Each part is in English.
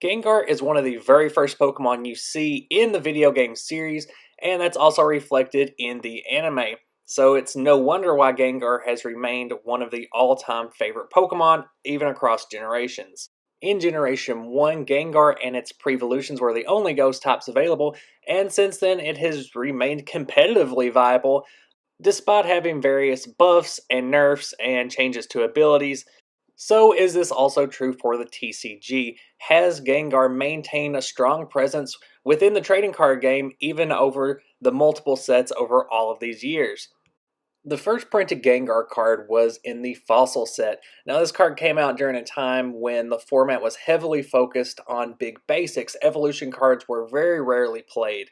Gengar is one of the very first Pokemon you see in the video game series, and that's also reflected in the anime. So it's no wonder why Gengar has remained one of the all-time favorite Pokemon, even across generations. In Generation 1, Gengar and its pre-evolutions were the only ghost types available, and since then it has remained competitively viable, despite having various buffs and nerfs and changes to abilities. So is this also true for the TCG? Has Gengar maintained a strong presence within the trading card game even over the multiple sets over all of these years? The first printed Gengar card was in the Fossil set. Now this card came out during a time when the format was heavily focused on big basics. Evolution cards were very rarely played.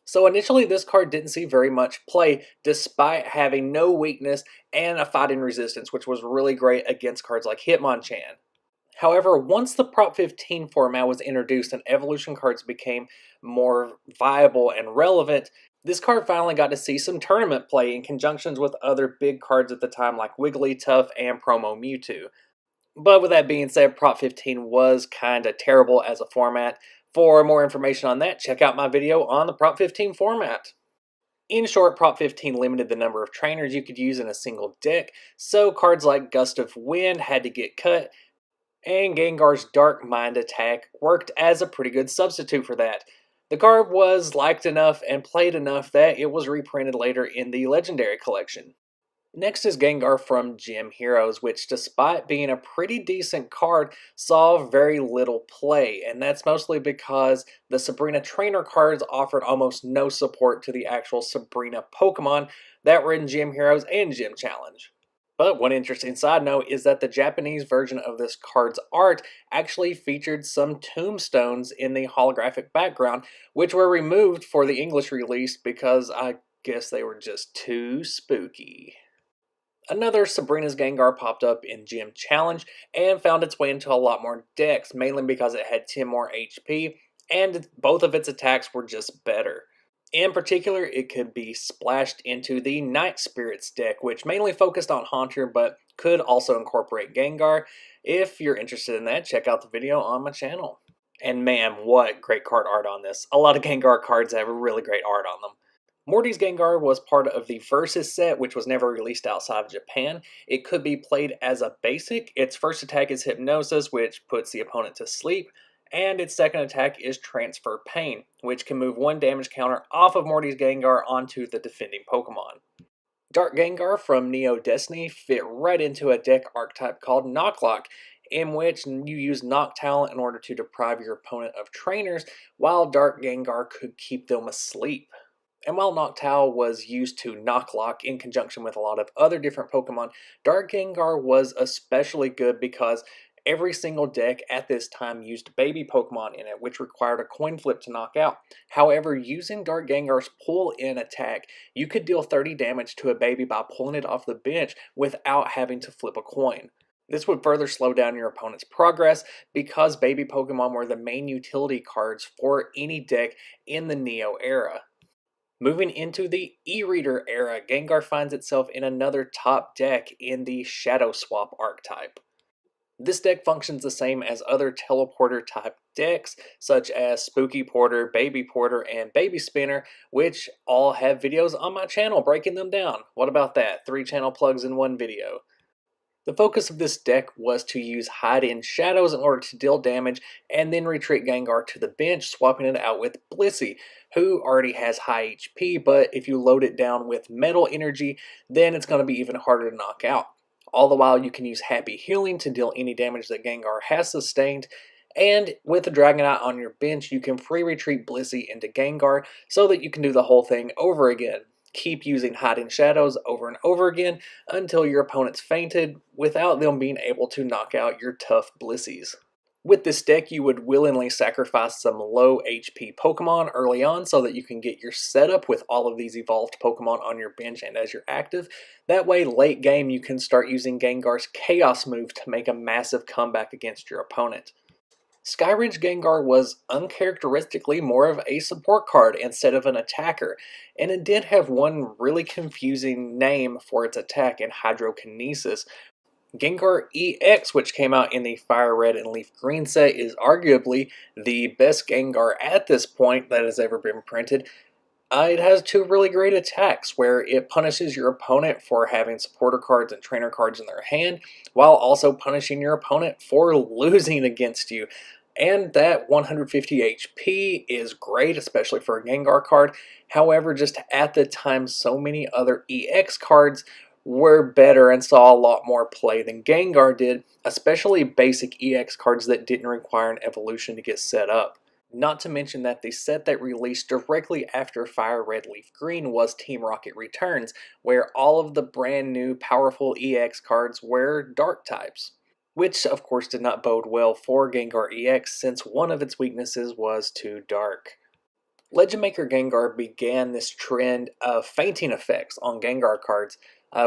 So initially this card didn't see very much play despite having no weakness and a fighting resistance, which was really great against cards like Hitmonchan. However, once the Prop 15 format was introduced and evolution cards became more viable and relevant, this card finally got to see some tournament play in conjunctions with other big cards at the time like Wigglytuff and Promo Mewtwo. But with that being said, Prop 15 was kinda terrible as a format. For more information on that, check out my video on the Prop 15 format. In short, Prop 15 limited the number of trainers you could use in a single deck, so cards like Gust of Wind had to get cut, and Gengar's Dark Mind attack worked as a pretty good substitute for that. The card was liked enough and played enough that it was reprinted later in the Legendary Collection. Next is Gengar from Gym Heroes, which despite being a pretty decent card, saw very little play, and that's mostly because the Sabrina trainer cards offered almost no support to the actual Sabrina Pokemon that were in Gym Heroes and Gym Challenge. But one interesting side note is that the Japanese version of this card's art actually featured some tombstones in the holographic background, which were removed for the English release because I guess they were just too spooky. Another Sabrina's Gengar popped up in Gym Challenge and found its way into a lot more decks, mainly because it had 10 more HP and both of its attacks were just better. In particular, it could be splashed into the Night Spirits deck, which mainly focused on Haunter but could also incorporate Gengar. If you're interested in that, check out the video on my channel. And man, what great card art on this. A lot of Gengar cards have really great art on them. Morty's Gengar was part of the Versus set, which was never released outside of Japan. It could be played as a basic. Its first attack is Hypnosis, which puts the opponent to sleep, and its second attack is Transfer Pain, which can move one damage counter off of Morty's Gengar onto the defending Pokemon. Dark Gengar from Neo Destiny fit right into a deck archetype called Knocklock, in which you use Noctowl in order to deprive your opponent of trainers, while Dark Gengar could keep them asleep. And while Noctowl was used to Knocklock in conjunction with a lot of other different Pokemon, Dark Gengar was especially good because every single deck at this time used baby Pokemon in it, which required a coin flip to knock out. However, using Dark Gengar's pull-in attack, you could deal 30 damage to a baby by pulling it off the bench without having to flip a coin. This would further slow down your opponent's progress because baby Pokemon were the main utility cards for any deck in the Neo era. Moving into the E-Reader era, Gengar finds itself in another top deck in the Shadow Swap archetype. This deck functions the same as other teleporter type decks, such as Spooky Porter, Baby Porter, and Baby Spinner, which all have videos on my channel breaking them down. What about that? 3 channel plugs in one video. The focus of this deck was to use Hide-In Shadows in order to deal damage and then retreat Gengar to the bench, swapping it out with Blissey, who already has high HP, but if you load it down with Metal Energy, then it's going to be even harder to knock out. All the while, you can use Happy Healing to deal any damage that Gengar has sustained, and with the Dragonite on your bench, you can free retreat Blissey into Gengar so that you can do the whole thing over again. Keep using Hiding Shadows over and over again until your opponent's fainted without them being able to knock out your tough Blisseys. With this deck, you would willingly sacrifice some low HP Pokemon early on so that you can get your setup with all of these evolved Pokemon on your bench and as you're active. That way, late game, you can start using Gengar's Chaos move to make a massive comeback against your opponent. Skyridge Gengar was uncharacteristically more of a support card instead of an attacker, and it did have one really confusing name for its attack in Hydrokinesis, Gengar EX, which came out in the Fire Red and Leaf Green set, is arguably the best Gengar at this point that has ever been printed. It has two really great attacks where it punishes your opponent for having supporter cards and trainer cards in their hand, while also punishing your opponent for losing against you. And that 150 HP is great, especially for a Gengar card. However, just at the time, so many other EX cards were better and saw a lot more play than Gengar did, especially basic EX cards that didn't require an evolution to get set up. Not to mention that the set that released directly after Fire Red Leaf Green was Team Rocket Returns, where all of the brand new powerful EX cards were Dark types. Which of course did not bode well for Gengar EX since one of its weaknesses was too dark. Legend Maker Gengar began this trend of fainting effects on Gengar cards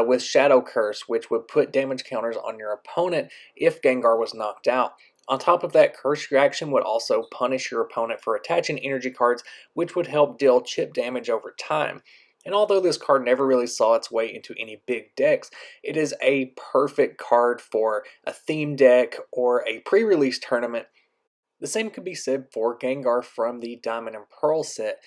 with Shadow Curse, which would put damage counters on your opponent if Gengar was knocked out. On top of that, Curse Reaction would also punish your opponent for attaching energy cards, which would help deal chip damage over time. And although this card never really saw its way into any big decks, it is a perfect card for a theme deck or a pre-release tournament. The same could be said for Gengar from the Diamond and Pearl set.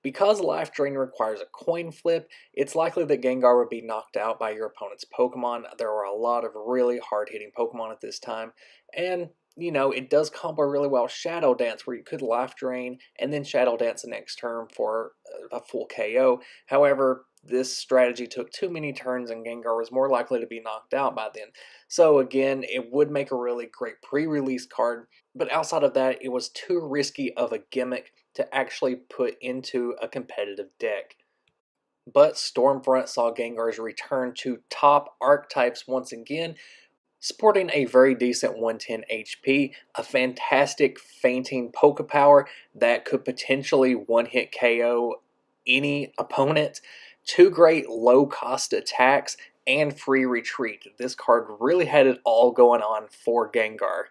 Because Life Drain requires a coin flip, it's likely that Gengar would be knocked out by your opponent's Pokemon. There were a lot of really hard-hitting Pokemon at this time, and it does combo really well Shadow Dance, where you could Life Drain and then Shadow Dance the next turn for a full KO. However, this strategy took too many turns and Gengar was more likely to be knocked out by then. So again, it would make a really great pre-release card, but outside of that, it was too risky of a gimmick to actually put into a competitive deck. But Stormfront saw Gengar's return to top archetypes once again, sporting a very decent 110 HP, a fantastic fainting Poke Power that could potentially one-hit KO any opponent, two great low-cost attacks, and free retreat. This card really had it all going on for Gengar.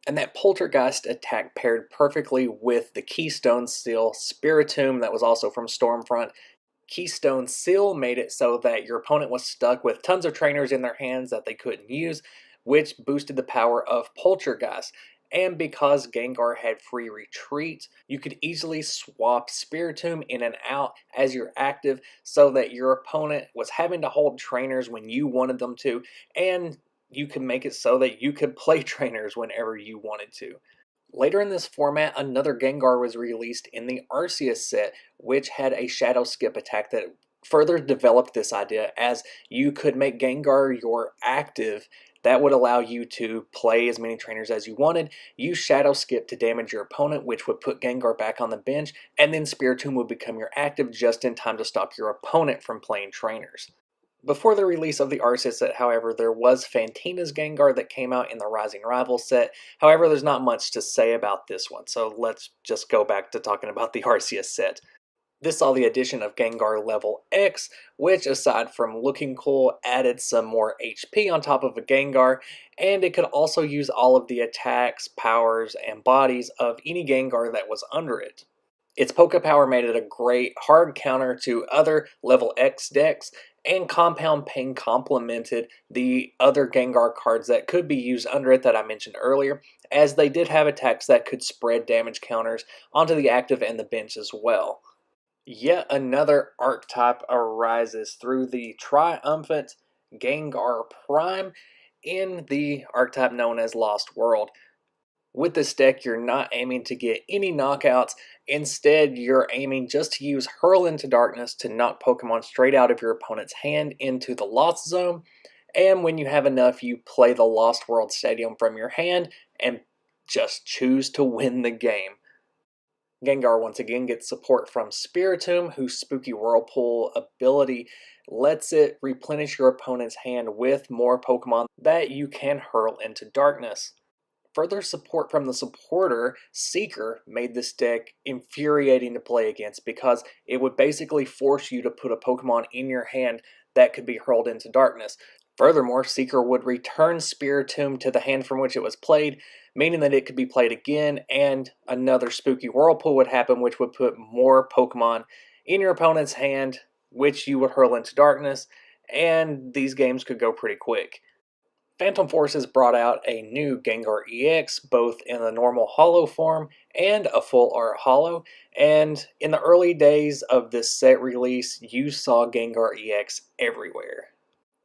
And that Poltergeist attack paired perfectly with the Keystone Seal Spiritomb that was also from Stormfront. Keystone Seal made it so that your opponent was stuck with tons of trainers in their hands that they couldn't use, which boosted the power of Poltergeist. And because Gengar had free retreat, you could easily swap Spiritomb in and out as your active so that your opponent was having to hold trainers when you wanted them to, and you could make it so that you could play trainers whenever you wanted to. Later in this format, another Gengar was released in the Arceus set, which had a Shadow Skip attack that further developed this idea, as you could make Gengar your active. That would allow you to play as many trainers as you wanted, use Shadow Skip to damage your opponent, which would put Gengar back on the bench, and then Spiritomb would become your active just in time to stop your opponent from playing trainers. Before the release of the Arceus set, however, there was Fantina's Gengar that came out in the Rising Rivals set. However, there's not much to say about this one, so let's just go back to talking about the Arceus set. This saw the addition of Gengar Level X, which, aside from looking cool, added some more HP on top of a Gengar, and it could also use all of the attacks, powers, and bodies of any Gengar that was under it. Its Poke Power made it a great hard counter to other Level X decks, and Compound Pain complemented the other Gengar cards that could be used under it that I mentioned earlier, as they did have attacks that could spread damage counters onto the active and the bench as well. Yet another archetype arises through the triumphant Gengar Prime in the archetype known as Lost World. With this deck, you're not aiming to get any knockouts. Instead, you're aiming just to use Hurl into Darkness to knock Pokemon straight out of your opponent's hand into the Lost Zone. And when you have enough, you play the Lost World Stadium from your hand and just choose to win the game. Gengar once again gets support from Spiritomb, whose Spooky Whirlpool ability lets it replenish your opponent's hand with more Pokemon that you can hurl into darkness. Further support from the supporter, Seeker, made this deck infuriating to play against because it would basically force you to put a Pokemon in your hand that could be hurled into darkness. Furthermore, Seeker would return Spiritomb to the hand from which it was played, meaning that it could be played again, and another Spooky Whirlpool would happen, which would put more Pokemon in your opponent's hand, which you would hurl into darkness, and these games could go pretty quick. Phantom Forces brought out a new Gengar EX, both in the normal holo form and a full art holo, and in the early days of this set release, you saw Gengar EX everywhere.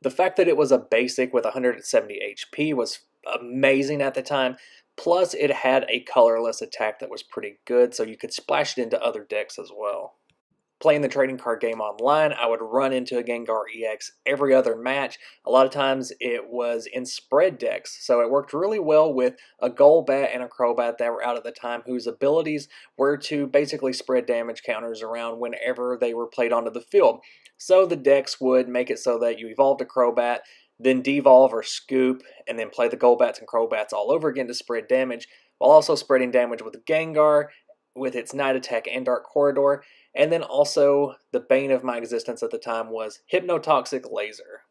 The fact that it was a basic with 170 HP was amazing at the time, plus it had a colorless attack that was pretty good, so you could splash it into other decks as well. Playing the trading card game online, I would run into a Gengar EX every other match. A lot of times it was in spread decks, so it worked really well with a Golbat and a Crobat that were out at the time, whose abilities were to basically spread damage counters around whenever they were played onto the field. So the decks would make it so that you evolved a Crobat, then devolve or scoop, and then play the Golbats and Crobats all over again to spread damage, while also spreading damage with Gengar, with its Night Attack and Dark Corridor. And then also, the bane of my existence at the time was Hypnotoxic Laser,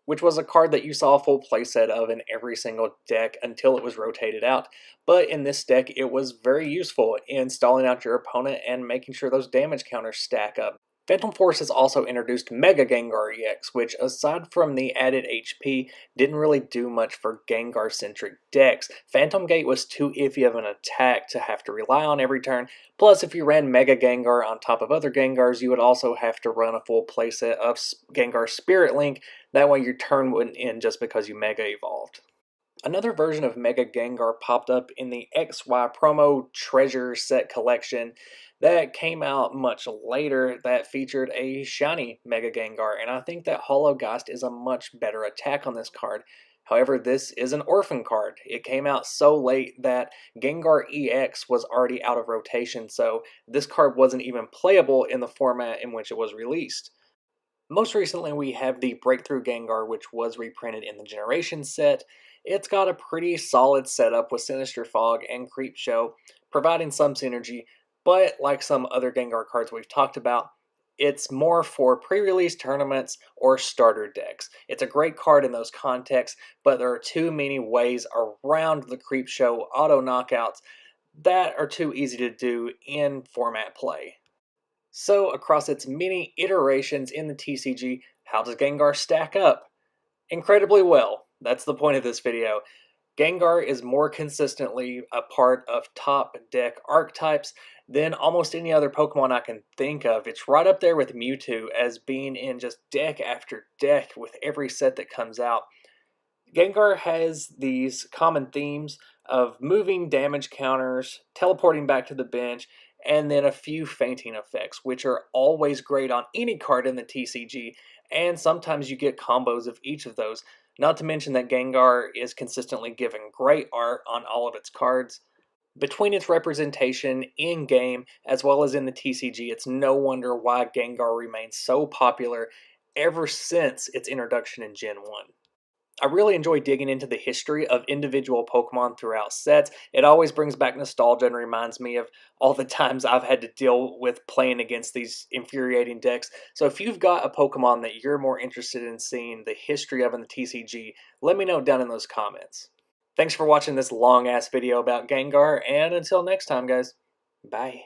which was a card that you saw a full playset of in every single deck until it was rotated out. But in this deck, it was very useful in stalling out your opponent and making sure those damage counters stack up. Phantom Forces also introduced Mega Gengar EX, which aside from the added HP, didn't really do much for Gengar-centric decks. Phantom Gate was too iffy of an attack to have to rely on every turn, plus if you ran Mega Gengar on top of other Gengars, you would also have to run a full playset of Gengar Spirit Link, that way your turn wouldn't end just because you Mega Evolved. Another version of Mega Gengar popped up in the XY promo treasure set collection that came out much later that featured a shiny Mega Gengar, and I think that Hologeist is a much better attack on this card. However, this is an orphan card. It came out so late that Gengar EX was already out of rotation, so this card wasn't even playable in the format in which it was released. Most recently, we have the Breakthrough Gengar, which was reprinted in the Generation set. It's got a pretty solid setup with Sinister Fog and Creepshow, providing some synergy, but like some other Gengar cards we've talked about, it's more for pre-release tournaments or starter decks. It's a great card in those contexts, but there are too many ways around the Creepshow auto knockouts that are too easy to do in format play. So, across its many iterations in the TCG, how does Gengar stack up? Incredibly well. That's the point of this video. Gengar is more consistently a part of top deck archetypes than almost any other Pokemon I can think of. It's right up there with Mewtwo as being in just deck after deck with every set that comes out. Gengar has these common themes of moving damage counters, teleporting back to the bench, and then a few fainting effects, which are always great on any card in the TCG, and sometimes you get combos of each of those. Not to mention that Gengar is consistently given great art on all of its cards. Between its representation in-game as well as in the TCG, it's no wonder why Gengar remains so popular ever since its introduction in Gen 1. I really enjoy digging into the history of individual Pokemon throughout sets. It always brings back nostalgia and reminds me of all the times I've had to deal with playing against these infuriating decks. So if you've got a Pokemon that you're more interested in seeing the history of in the TCG, let me know down in those comments. Thanks for watching this long-ass video about Gengar, and until next time, guys, bye.